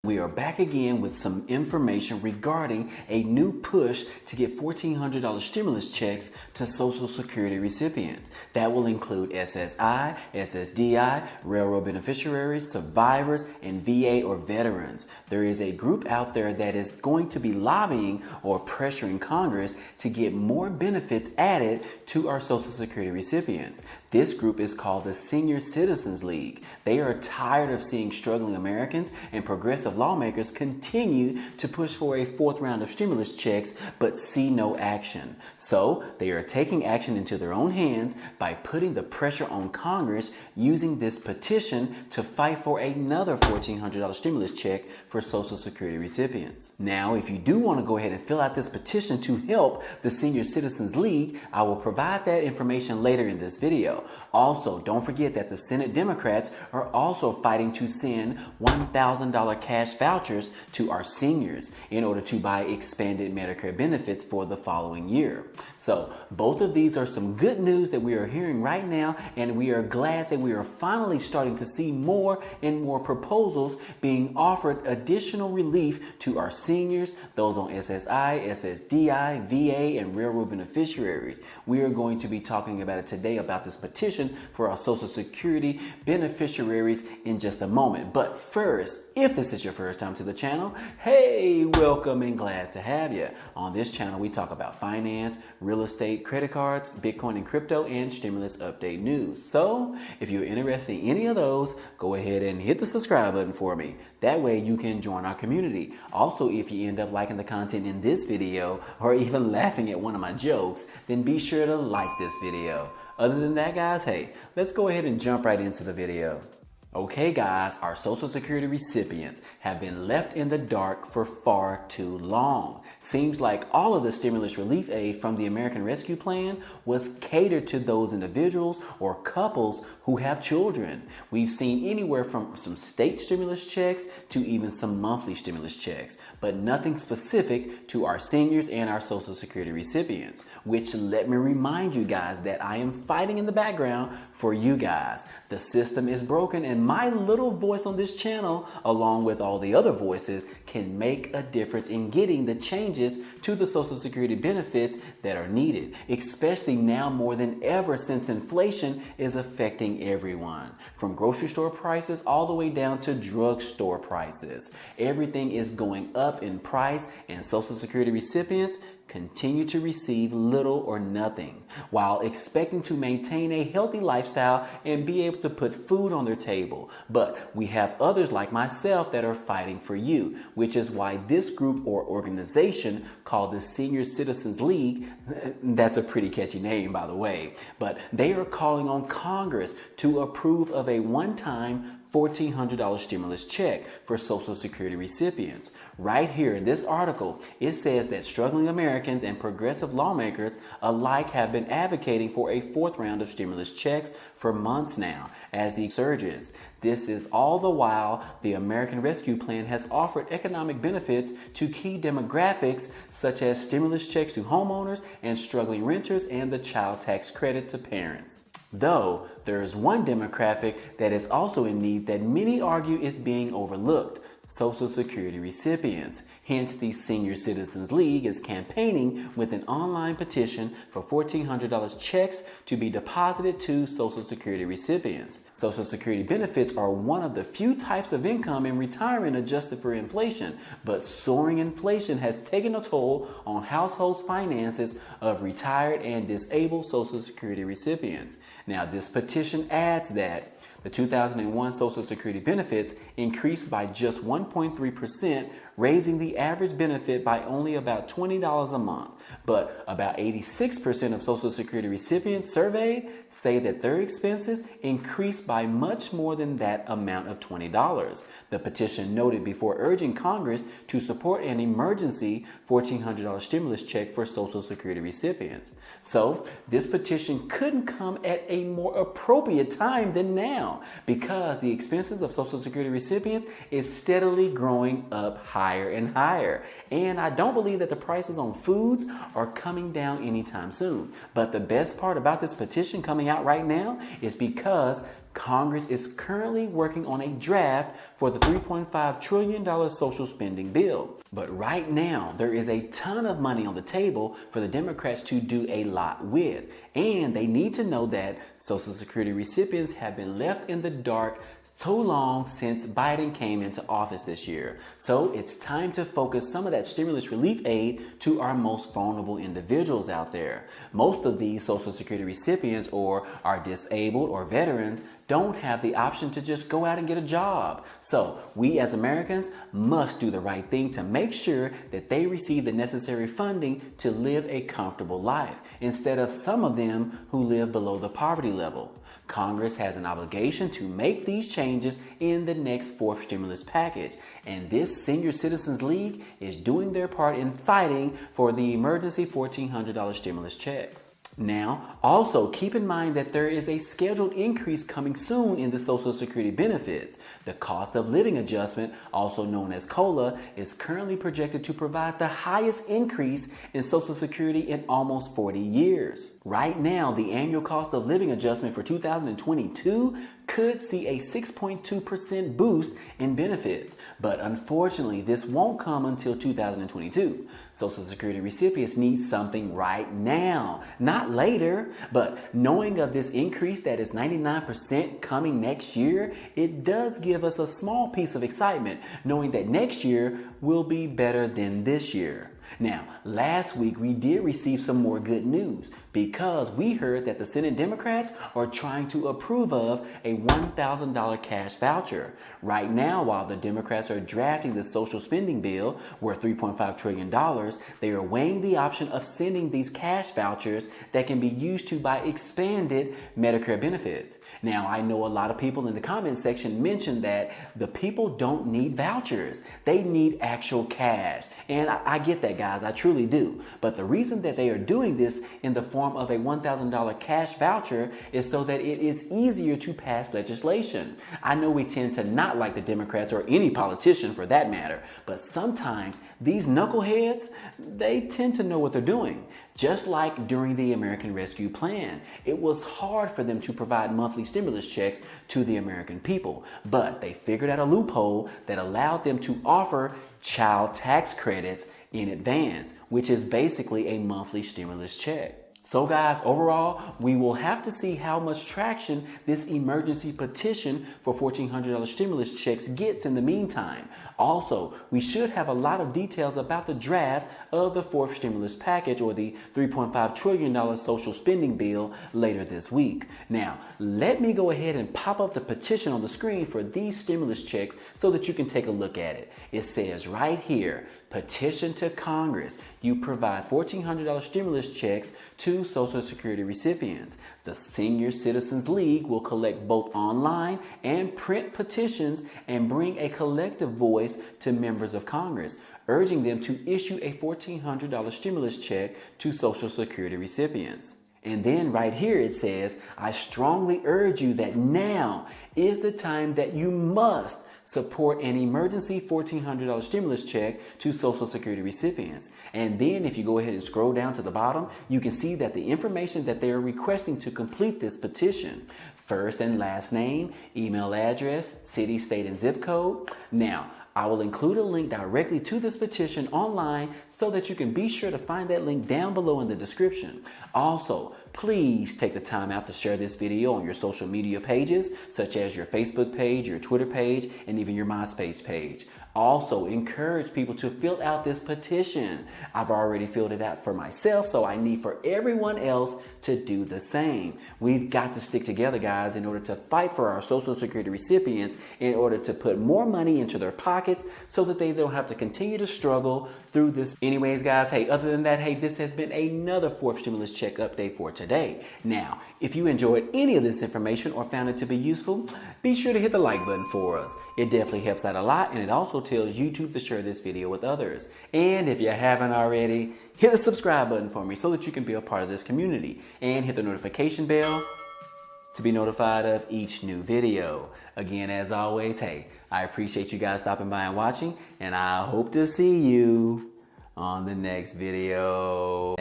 we are back again with some information regarding a new push to get $1,400 stimulus checks to Social Security recipients. That will include SSI, SSDI, railroad beneficiaries, survivors, and VA or veterans. There is a group out there that is going to be lobbying or pressuring Congress to get more benefits added to our Social Security recipients. This group is called the Senior Citizens League. They are tired of seeing struggling Americans and progressive lawmakers continue to push for a fourth round of stimulus checks but see no action. So they are taking action into their own hands by putting the pressure on Congress using this petition to fight for another $1,400 stimulus check for Social Security recipients. Now, if you do want to go ahead and fill out this petition to help the Senior Citizens League, I will provide that information later in this video. Also, don't forget that the Senate Democrats are also fighting to send $1,000 cash vouchers to our seniors in order to buy expanded Medicare benefits for the following year. So both of these are some good news that we are hearing right now, and we are glad that we are finally starting to see more and more proposals being offered additional relief to our seniors, those on SSI, SSDI, VA, and railroad beneficiaries. We are going to be talking about it today about this petition for our Social Security beneficiaries in just a moment. But first, if this is your first time to the channel, hey, welcome and glad to have you. On this channel, we talk about finance, real estate, credit cards, Bitcoin and crypto, and stimulus update news. So if you're interested in any of those, go ahead and hit the subscribe button for me. That way you can join our community. Also, if you end up liking the content in this video or even laughing at one of my jokes, then be sure to like this video. Other than that, guys, hey, let's go ahead and jump right into the video. Okay, guys, our Social Security recipients have been left in the dark for far too long. Seems like all of the stimulus relief aid from the American Rescue Plan was catered to those individuals or couples who have children. We've seen anywhere from some state stimulus checks to even some monthly stimulus checks, but nothing specific to our seniors and our Social Security recipients, which let me remind you guys that I am fighting in the background for you guys. The system is broken, and my little voice on this channel, along with all the other voices, can make a difference in getting the changes to the Social Security benefits that are needed, especially now more than ever since inflation is affecting everyone, from grocery store prices all the way down to drugstore prices. Everything is going up in price, and Social Security recipients continue to receive little or nothing while expecting to maintain a healthy lifestyle and be able to put food on their table. But we have others like myself that are fighting for you, which is why this group or organization called the Senior Citizens League, that's a pretty catchy name, by the way, but they are calling on Congress to approve of a one-time $1,400 stimulus check for Social Security recipients. Right here in this article, it says that struggling Americans and progressive lawmakers alike have been advocating for a fourth round of stimulus checks for months now as the surges. This is all the while the American Rescue Plan has offered economic benefits to key demographics such as stimulus checks to homeowners and struggling renters and the child tax credit to parents. Though there is one demographic that is also in need that many argue is being overlooked: Social Security recipients. Hence, the Senior Citizens League is campaigning with an online petition for $1,400 checks to be deposited to Social Security recipients. Social Security benefits are one of the few types of income in retirement adjusted for inflation, but soaring inflation has taken a toll on households' finances of retired and disabled Social Security recipients. Now, this petition adds that the 2001 Social Security benefits increased by just 1.3%, raising the average benefit by only about $20 a month. But about 86% of Social Security recipients surveyed say that their expenses increased by much more than that amount of $20. The petition noted before urging Congress to support an emergency $1,400 stimulus check for Social Security recipients. So this petition couldn't come at a more appropriate time than now, because the expenses of Social Security recipients is steadily growing up higher and higher. And I don't believe that the prices on foods are coming down anytime soon. But the best part about this petition coming out right now is because Congress is currently working on a draft for the $3.5 trillion social spending bill. But right now, there is a ton of money on the table for the Democrats to do a lot with. And they need to know that Social Security recipients have been left in the dark so long since Biden came into office this year. So it's time to focus some of that stimulus relief aid to our most vulnerable individuals out there. Most of these Social Security recipients or are disabled or veterans don't have the option to just go out and get a job. So we as Americans must do the right thing to make sure that they receive the necessary funding to live a comfortable life, instead of some of them who live below the poverty level. Congress has an obligation to make these changes in the next fourth stimulus package. And this Senior Citizens League is doing their part in fighting for the emergency $1,400 stimulus checks. Now, also keep in mind that there is a scheduled increase coming soon in the Social Security benefits. The cost of living adjustment, also known as COLA, is currently projected to provide the highest increase in Social Security in almost 40 years. Right now, the annual cost of living adjustment for 2022 could see a 6.2% boost in benefits. But unfortunately, this won't come until 2022. Social Security recipients need something right now, not later. But knowing of this increase that is 99% coming next year, it does give us a small piece of excitement, knowing that next year will be better than this year. Now, last week we did receive some more good news because we heard that the Senate Democrats are trying to approve of a $1,000 cash voucher. Right now, while the Democrats are drafting the social spending bill worth $3.5 trillion, they are weighing the option of sending these cash vouchers that can be used to buy expanded Medicare benefits. Now, I know a lot of people in the comment section mentioned that the people don't need vouchers. They need actual cash. And I get that, guys. I truly do. But the reason that they are doing this in the form of a $1,000 cash voucher is so that it is easier to pass legislation. I know we tend to not like the Democrats or any politician for that matter, but sometimes these knuckleheads, they tend to know what they're doing. Just like during the American Rescue Plan, it was hard for them to provide monthly stimulus checks to the American people, but they figured out a loophole that allowed them to offer child tax credits in advance, which is basically a monthly stimulus check. So guys, overall, we will have to see how much traction this emergency petition for $1,400 stimulus checks gets in the meantime. Also, we should have a lot of details about the draft of the fourth stimulus package or the $3.5 trillion social spending bill later this week. Now, let me go ahead and pop up the petition on the screen for these stimulus checks so that you can take a look at it. It says right here, petition to Congress. You provide $1,400 stimulus checks to Social Security recipients. The Senior Citizens League will collect both online and print petitions and bring a collective voice to members of Congress, urging them to issue a $1,400 stimulus check to Social Security recipients. And then right here it says, I strongly urge you that now is the time that you must support an emergency $1,400 stimulus check to Social Security recipients. And then if you go ahead and scroll down to the bottom, you can see that the information that they are requesting to complete this petition: first and last name, email address, city, state, and zip code. Now, I will include a link directly to this petition online so that you can be sure to find that link down below in the description. Also, please take the time out to share this video on your social media pages, such as your Facebook page, your Twitter page, and even your MySpace page. Also, encourage people to fill out this petition. I've already filled it out for myself, so I need for everyone else to do the same. We've got to stick together, guys, in order to fight for our Social Security recipients, in order to put more money into their pockets so that they don't have to continue to struggle through this. Anyways, guys, hey, other than that, hey, this has been another fourth stimulus check update for today. Now, if you enjoyed any of this information or found it to be useful, be sure to hit the like button for us. It definitely helps out a lot, and it also tells YouTube to share this video with others. And if you haven't already, hit the subscribe button for me so that you can be a part of this community, and hit the notification bell to be notified of each new video. Again, as always, hey, I appreciate you guys stopping by and watching, and I hope to see you on the next video.